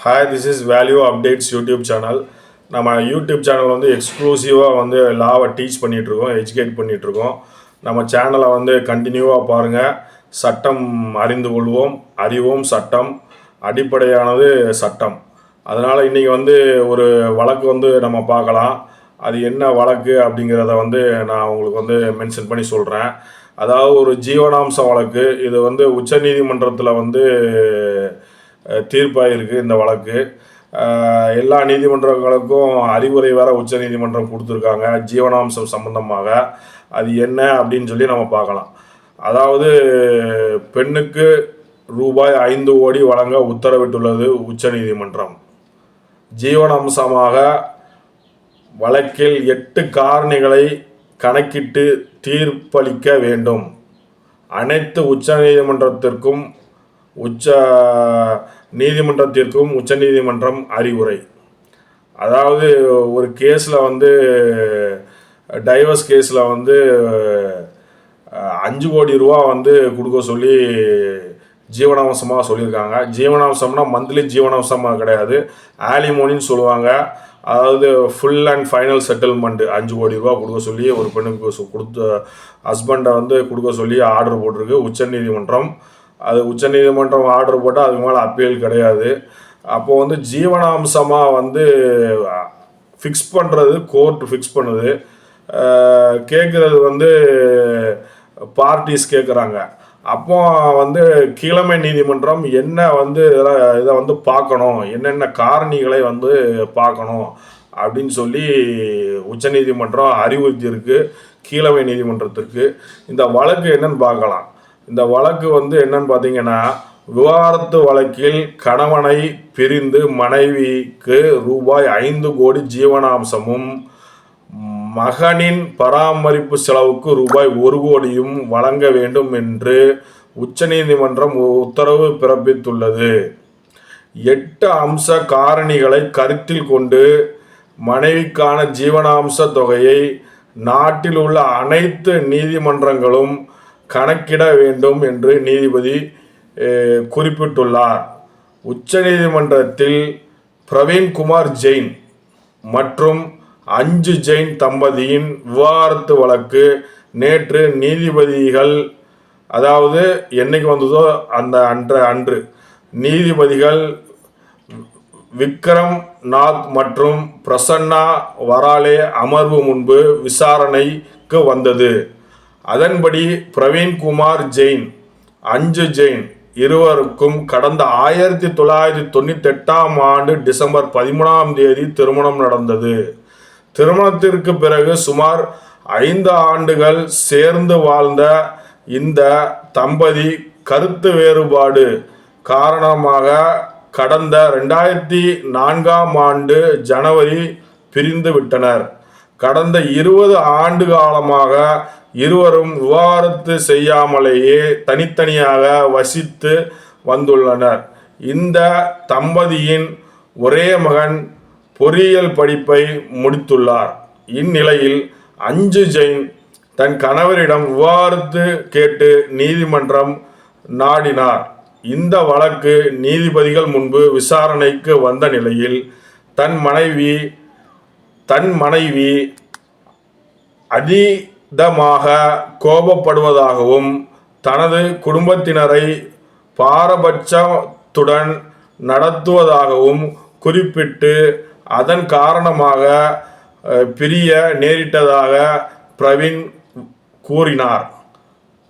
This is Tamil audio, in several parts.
Hi, this is value updates YouTube channel. நம்ம யூடியூப் சேனல் வந்து எக்ஸ்க்ளூசிவாக வந்து லாவை டீச் பண்ணிகிட்ருக்கோம், எஜுகேட் பண்ணிகிட்ருக்கோம். நம்ம சேனலை வந்து கண்டினியூவாக பாருங்கள். சட்டம் அறிந்து கொள்வோம், அறிவோம் சட்டம், அடிப்படையானது சட்டம். அதனால் இன்றைக்கி வந்து ஒரு வழக்கு வந்து நம்ம பார்க்கலாம். அது என்ன வழக்கு அப்படிங்கிறத வந்து நான் உங்களுக்கு வந்து மென்ஷன் பண்ணி சொல்கிறேன். அதாவது ஒரு ஜீவனாம்ச வழக்கு. இது வந்து உச்சநீதிமன்றத்தில் வந்து தீர்ப்பாயிருக்கு இந்த வழக்கு. எல்லா நீதிமன்றங்களுக்கும் அறிவுரை வேற உச்ச நீதிமன்றம் கொடுத்துருக்காங்க ஜீவனாம்சம் சம்பந்தமாக. அது என்ன அப்படின்னு சொல்லி நம்ம பார்க்கலாம். அதாவது பெண்ணுக்கு ரூபாய் 5 கோடி வழங்க உத்தரவிட்டுள்ளது உச்ச நீதிமன்றம். ஜீவனாம்சமாக வழக்கில் 8 காரணிகளை கணக்கிட்டு தீர்ப்பளிக்க வேண்டும். அனைத்து உச்ச நீதிமன்றத்திற்கும் உச்சநீதிமன்றம் அறிவுரை. அதாவது ஒரு கேஸில் வந்து டைவர்ஸ் கேஸில் வந்து 5 கோடி ரூபா வந்து கொடுக்க சொல்லி ஜீவனாம்சமாக சொல்லியிருக்காங்க. ஜீவனாம்சம்னா மந்த்லி ஜீவனாம்சமாக கிடையாது, ஆலிமோனின்னு சொல்லுவாங்க. அதாவது ஃபுல் அண்ட் ஃபைனல் செட்டில்மெண்ட்டு 5 கோடி ரூபா கொடுக்க சொல்லி ஒரு பெண்ணுக்கு கொடுத்த ஹஸ்பண்டை வந்து கொடுக்க சொல்லி ஆர்டர் போட்டிருக்கு உச்சநீதிமன்றம். அது உச்சநீதிமன்றம் ஆர்டர் போட்டால் அதுக்கு மேலே அப்பீல் கிடையாது. அப்போது வந்து ஜீவனாம்சமாக வந்து ஃபிக்ஸ் பண்ணுறது கோர்ட் ஃபிக்ஸ் பண்ணுது. கேட்குறது வந்து பார்ட்டிஸ் கேட்குறாங்க. அப்போ வந்து கீழமை நீதிமன்றம் என்ன வந்து இதை வந்து பார்க்கணும், என்னென்ன காரணிகளை வந்து பார்க்கணும் அப்படின்னு சொல்லி உச்சநீதிமன்றம் அறிவுறுத்தியிருக்கு கீழமை நீதிமன்றத்திற்கு. இந்த வழக்கு என்னன்னு பார்க்கலாம். இந்த வழக்கு வந்து என்னன்னு பார்த்தீங்கன்னா, விவாகரத்து வழக்கில் கணவனை பிரிந்து மனைவிக்கு ரூபாய் 5 கோடி ஜீவனாம்சமும் மகனின் பராமரிப்பு செலவுக்கு ரூபாய் 1 கோடியும் வழங்க வேண்டும் என்று உச்சநீதிமன்றம் உத்தரவு பிறப்பித்துள்ளது. 8 அம்ச காரணிகளை கருத்தில் கொண்டு மனைவிக்கான ஜீவனாம்ச தொகையை நாட்டில் உள்ள அனைத்து நீதிமன்றங்களும் கணக்கிட வேண்டும் என்று நீதிபதி குறிப்பிட்டுள்ளார். உச்ச நீதிமன்றத்தில் பிரவீன்குமார் ஜெயின் மற்றும் அஞ்சு ஜெயின் தம்பதியின் விவாகரத்து வழக்கு நேற்று நீதிபதிகள், அதாவது என்னைக்கு வந்ததோ அந்த அன்று நீதிபதிகள் விக்ரம் நாத் மற்றும் பிரசன்னா வராலே அமர்வு முன்பு விசாரணைக்கு வந்தது. அதன்படி பிரவீன்குமார் ஜெயின், அஞ்சு ஜெயின் இருவருக்கும் கடந்த 1998ஆம் ஆண்டு டிசம்பர் 13ஆம் தேதி திருமணம் நடந்தது. திருமணத்திற்கு பிறகு சுமார் 5 ஆண்டுகள் சேர்ந்து வாழ்ந்த இந்த தம்பதி கருத்து வேறுபாடு காரணமாக கடந்த 2004ஆம் ஆண்டு ஜனவரி பிரிந்து விட்டனர். கடந்த 20 ஆண்டு காலமாக இருவரும் விவாகரத்து செய்யாமலேயே தனித்தனியாக வசித்து வந்துள்ளனர். இந்த தம்பதியின் ஒரே மகன் பொறியியல் படிப்பை முடித்துள்ளார். இந்நிலையில் அஞ்சு ஜெயின் தன் கணவரிடம் விவாகரத்து கேட்டு நீதிமன்றம் நாடினார். இந்த வழக்கு நீதிபதிகள் முன்பு விசாரணைக்கு வந்த நிலையில் தன் மனைவி அதீதமாக கோபப்படுவதாகவும் தனது குடும்பத்தினரை பாரபட்சத்துடன் நடத்துவதாகவும் குறிப்பிட்டு அதன் காரணமாக பிரிய நேரிட்டதாக பிரவீன் கூறினார்.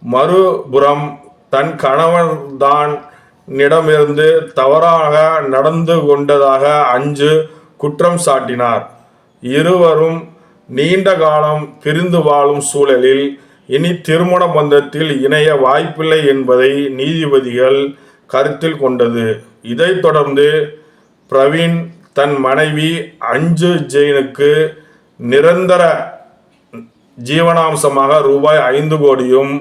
மறுபுறம் தன் கணவன்தானிடமிருந்து தவறாக நடந்து கொண்டதாக அஞ்சு குற்றம் சாட்டினார். இருவரும் நீண்ட காலம் பிரிந்து வாழும் சூழலில் இனி திருமண பந்தத்தில் இணைய வாய்ப்பில்லை என்பதை நீதிபதிகள் கருத்தில் கொண்டது. இதைத் தொடர்ந்து பிரவீன் தன் மனைவி அஞ்சு ஜெயினுக்கு நிரந்தர ஜீவனாம்சமாக ரூபாய் 5 கோடியும்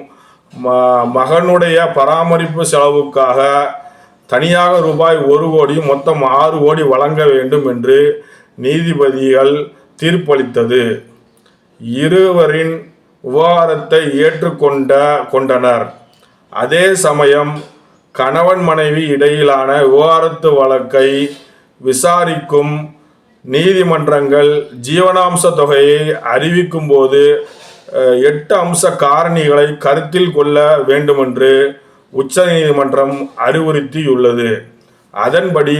மகனுடைய பராமரிப்பு செலவுக்காக தனியாக ரூபாய் 1 கோடியும் மொத்தம் 6 கோடி வழங்க வேண்டும் என்று நீதிபதிகள் தீர்ப்பளித்தது. இருவரின் விவகாரத்தை ஏற்றுக்கொண்டனர். அதே சமயம் கணவன் மனைவி இடையிலான விவாகரத்து வழக்கை விசாரிக்கும் நீதிமன்றங்கள் ஜீவனாம்ச தொகையை அறிவிக்கும் போது 8 அம்ச காரணிகளை கருத்தில் கொள்ள வேண்டுமென்று உச்சநீதிமன்றம் அறிவுறுத்தியுள்ளது. அதன்படி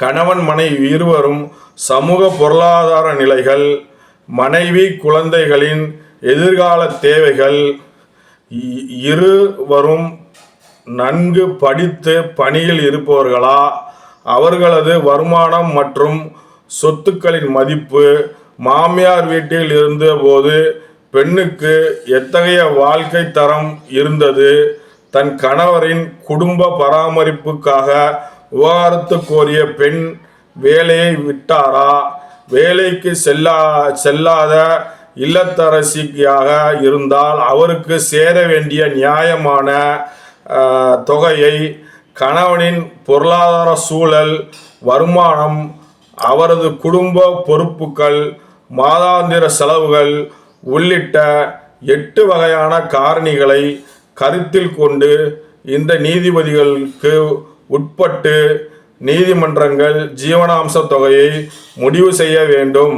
கணவன் மனைவி இருவரும் சமூக பொருளாதார நிலைகள், மனைவி குழந்தைகளின் எதிர்கால தேவைகள், இருவரும் நன்கு படித்து பணியில் இருப்பவர்களா, அவர்களது வருமானம் மற்றும் சொத்துக்களின் மதிப்பு, மாமியார் வீட்டில் இருந்தபோது பெண்ணுக்கு எத்தகைய வாழ்க்கை தரம் இருந்தது, தன் கணவரின் குடும்ப பராமரிப்புக்காக விவாகரத்து கோரிய பெண் வேலையை விட்டாரா, வேலைக்கு செல்லாத இல்லத்தரசியாக இருந்தால் அவருக்கு சேர வேண்டிய நியாயமான தொகையை, கணவனின் பொருளாதார சூழல், வருமானம், அவரது குடும்ப பொறுப்புகள், மாதாந்திர செலவுகள் உள்ளிட்ட 8 வகையான காரணிகளை கருத்தில் கொண்டு இந்த நீதிபதிகளுக்கு உட்பட்டு நீதிமன்றங்கள் ஜீவனாம்ச தொகையை முடிவு செய்ய வேண்டும்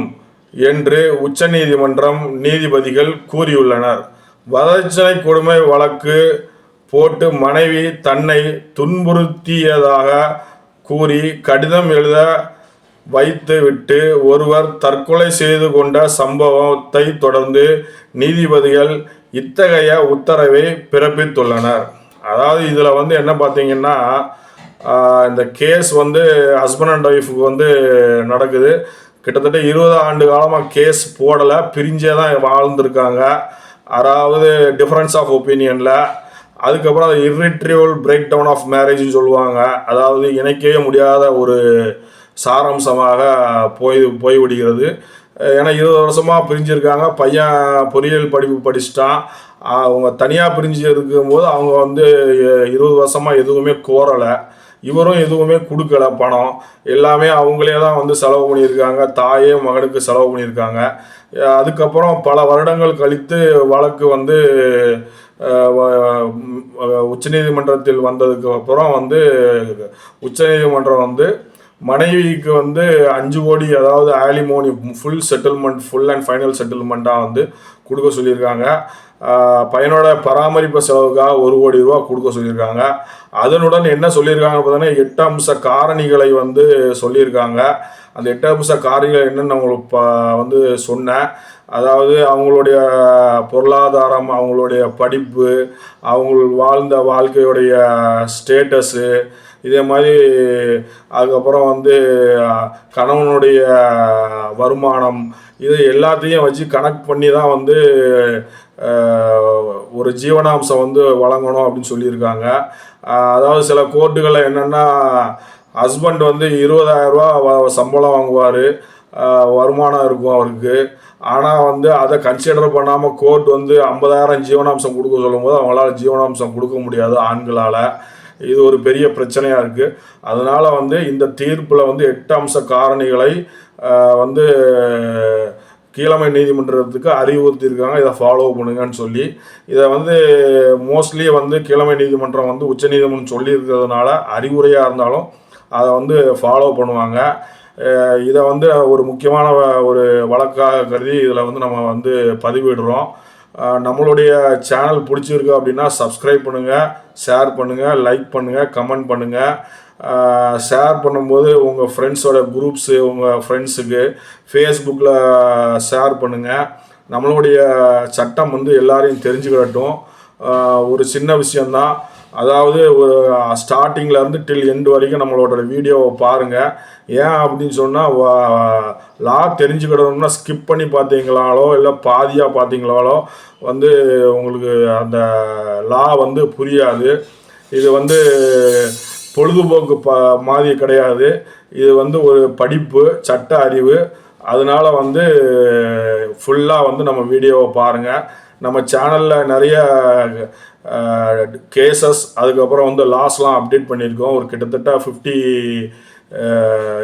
என்று உச்சநீதிமன்றம் நீதிபதிகள் கூறியுள்ளனர். வரதட்சணை கொடுமை வழக்கு போட்டு மனைவி தன்னை துன்புறுத்தியதாக கூறி கடிதம் எழுத வைத்துவிட்டு ஒருவர் தற்கொலை செய்து கொண்ட சம்பவத்தை தொடர்ந்து நீதிபதிகள் இத்தகைய உத்தரவை பிறப்பித்துள்ளனர். அதாவது இதில் என்ன பார்த்தீங்கன்னா, இந்த கேஸ் ஹஸ்பண்ட் அண்ட் ஒய்ஃபுக்கு நடக்குது. கிட்டத்தட்ட 20 ஆண்டு காலமாக கேஸ் போடலை, பிரிஞ்சே தான் வாழ்ந்துருக்காங்க. அதாவது டிஃப்ரென்ஸ் ஆஃப் ஒப்பீனியனில். அதுக்கப்புறம் அது இர்ரிட்ரீவல் பிரேக் டவுன் ஆஃப் மேரேஜ்னு சொல்லுவாங்க. அதாவது இணைக்கவே முடியாத ஒரு சாராம்சமாக போய்விடுகிறது. ஏன்னா 20 வருஷமாக பிரிஞ்சிருக்காங்க. பையன் பொறியியல் படிப்பு படிச்சுட்டான். அவங்க தனியாக பிரிஞ்சு இருக்கும்போது அவங்க 20 வருஷமாக எதுவுமே கோரலை. இவரும் எதுவுமே கொடுக்கல, பணம் எல்லாமே அவங்களே தான் செலவு பண்ணியிருக்காங்க. தாயே மகனுக்கு செலவு பண்ணியிருக்காங்க. அதுக்கப்புறம் பல வருடங்கள் கழித்து வழக்கு உச்சநீதிமன்றத்தில் வந்ததுக்கு அப்புறம் உச்சநீதிமன்றம் மனைவிக்கு 5 கோடி, அதாவது ஆலிமோனி ஃபுல் அண்ட் ஃபைனல் செட்டில்மெண்ட்டாக கொடுக்க சொல்லியிருக்காங்க. பையனோட பராமரிப்பு செலவுக்காக 1 கோடி ரூபா கொடுக்க சொல்லியிருக்காங்க. அதனுடன் என்ன சொல்லியிருக்காங்க பார்த்தீங்கன்னா, 8 அம்ச காரணிகளை சொல்லியிருக்காங்க. அந்த 8 அம்ச காரணிகள் என்னென்னு உங்களுக்கு சொன்னேன். அதாவது அவங்களுடைய பொருளாதாரம், அவங்களுடைய படிப்பு, அவங்க வாழ்ந்த வாழ்க்கையுடைய ஸ்டேட்டஸு, இதே மாதிரி அதுக்கப்புறம் கணவனுடைய வருமானம், இது எல்லாத்தையும் வச்சு கனெக்ட் பண்ணி தான் ஒரு ஜீவனாம்சம் வழங்கணும் அப்படின்னு சொல்லியிருக்காங்க. அதாவது சில கோர்ட்டுகளில் என்னென்னா, ஹஸ்பண்ட் 20,000 ரூபா சம்பளம் வாங்குவார், வருமானம் இருக்கும் அவருக்கு. ஆனால் அதை கன்சிடர் பண்ணாமல் கோர்ட் 50,000 ஜீவனாம்சம் கொடுக்க சொல்லும்போது அவங்களால ஜீவனாம்சம் கொடுக்க முடியாது ஆண்களால். இது ஒரு பெரிய பிரச்சனையாக இருக்குது. அதனால் இந்த தீர்ப்பில் 8 அம்ச காரணிகளை கீழமை நீதிமன்றத்துக்கு அறிவுறுத்தியிருக்காங்க. இதை ஃபாலோ பண்ணுங்கன்னு சொல்லி. இதை மோஸ்ட்லி கீழமை நீதிமன்றம் உச்ச நீதிமன்றம் சொல்லியிருக்கிறதுனால அறிவுரையாக இருந்தாலும் அதை ஃபாலோ பண்ணுவாங்க. இதை ஒரு முக்கியமான ஒரு வழக்காக கருதி இதில் நம்ம பதிவிடுறோம். நம்மளுடைய சேனல் பிடிச்சிருக்கு அப்படின்னா சப்ஸ்கிரைப் பண்ணுங்கள், ஷேர் பண்ணுங்கள், லைக் பண்ணுங்கள், கமெண்ட் பண்ணுங்கள். ஷேர் பண்ணும்போது உங்கள் ஃப்ரெண்ட்ஸோட குரூப்ஸு, உங்கள் ஃப்ரெண்ட்ஸுக்கு ஃபேஸ்புக்கில் ஷேர் பண்ணுங்கள். நம்மளுடைய சட்டம் எல்லாரையும் தெரிஞ்சுக்கிடட்டும். ஒரு சின்ன விஷயந்தான். அதாவது ஒரு ஸ்டார்டிங்லேருந்து டில் எண்டு வரைக்கும் நம்மளோட வீடியோவை பாருங்கள். ஏன் அப்படின்னு சொன்னால், லா தெரிஞ்சுக்கிடணும்னா ஸ்கிப் பண்ணி பார்த்தீங்களாலோ இல்லை பாதியாக பார்த்தீங்களாலோ உங்களுக்கு அந்த லா புரியாது. இது பொழுதுபோக்கு மாதிரி கிடையாது. இது ஒரு படிப்பு, சட்ட அறிவு. அதனால் ஃபுல்லாக நம்ம வீடியோவை பாருங்கள். நம்ம சேனலில் நிறைய கேசஸ், அதுக்கப்புறம் லாஸ்லாம் அப்டேட் பண்ணியிருக்கோம். ஒரு கிட்டத்தட்ட 50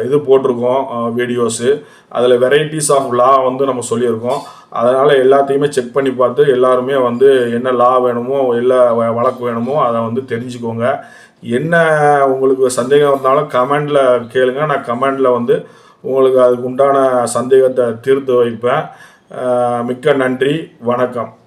இது போட்டிருக்கோம் வீடியோஸு. அதில் வெரைட்டிஸ் ஆஃப் லா நம்ம சொல்லியிருக்கோம். அதனால் எல்லாத்தையுமே செக் பண்ணி பார்த்து எல்லாருமே என்ன லா வேணுமோ, இல்லை வழக்கு வேணுமோ அதை தெரிஞ்சுக்கோங்க. என்ன உங்களுக்கு சந்தேகம் இருந்தாலும் கமெண்டில் கேளுங்க. நான் கமெண்டில் வந்து உங்களுக்கு அதுக்கு உண்டான சந்தேகத்தை தீர்த்து வைப்பேன். மிக்க நன்றி. வணக்கம்.